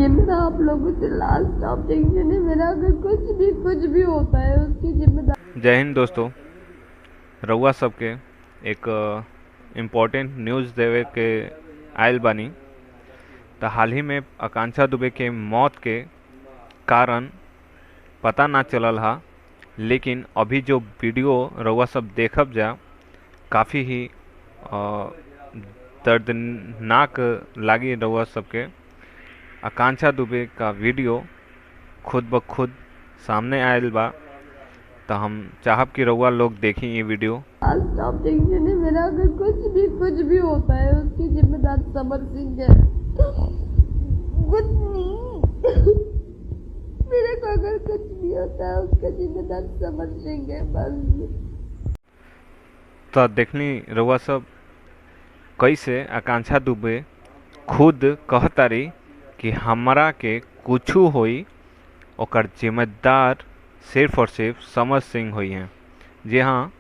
ये मेरा आप लोगों से लास्ट ऑब्जेक्शन है। मेरा अगर कुछ भी होता है उसकी जिम्मेदारी। जय हिंद दोस्तों, रउआ सबके एक इम्पोर्टेंट न्यूज़ देवे के आयल बानी। तो हाल ही में आकांक्षा दुबे के मौत के कारण पता ना चलल हा, लेकिन अभी जो वीडियो रउआ सब देखब जा काफ़ी ही दर्दनाक लागी रउआ सबके। आकांक्षा दुबे का वीडियो खुद ब खुद सामने आयल बा, तो हम चाहब कि रउआ लोग देखी ये वीडियो। लास्ट ऑब्जेक्शन है मेरा अगर कुछ भी होता है उसकी जिम्मेदार समर सिंह है। कुछ नहीं मेरे को अगर कुछ भी होता है उसका जिम्मेदार समर सिंह है बस। तो देखनी रउआ सब कैसे आकांक्षा दुबे खुद कहतारी कि हमरा के कुछू होई ओकर जिम्मेदार सिर्फ और सिर्फ समर सिंह हुई हैं। जी हाँ,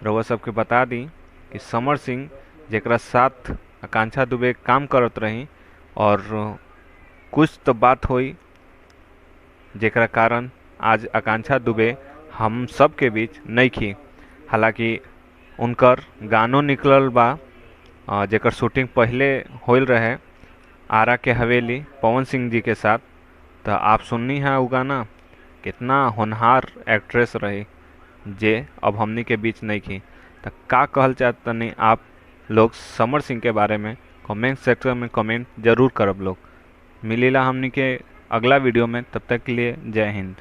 रउआ सबके बता दी कि समर सिंह जेकरा साथ आकांक्षा दुबे काम करत रही और कुछ तो बात हुई जेकरा कारण आज आकांक्षा दुबे हम सब के बीच नहीं खी। हालांकि उनकर गानों निकलल बा जेकर शूटिंग पहले होल रहे आरा के हवेली पवन सिंह जी के साथ। तो आप सुननी है वो गाना, कितना होनहार एक्ट्रेस रही जे अब हमनी के बीच नहीं की। तो का कहल चाहतनी आप लोग समर सिंह के बारे में कमेंट सेक्शन में कमेंट जरूर करब लोग। मिलेला हमनी के अगला वीडियो में, तब तक के लिए जय हिंद।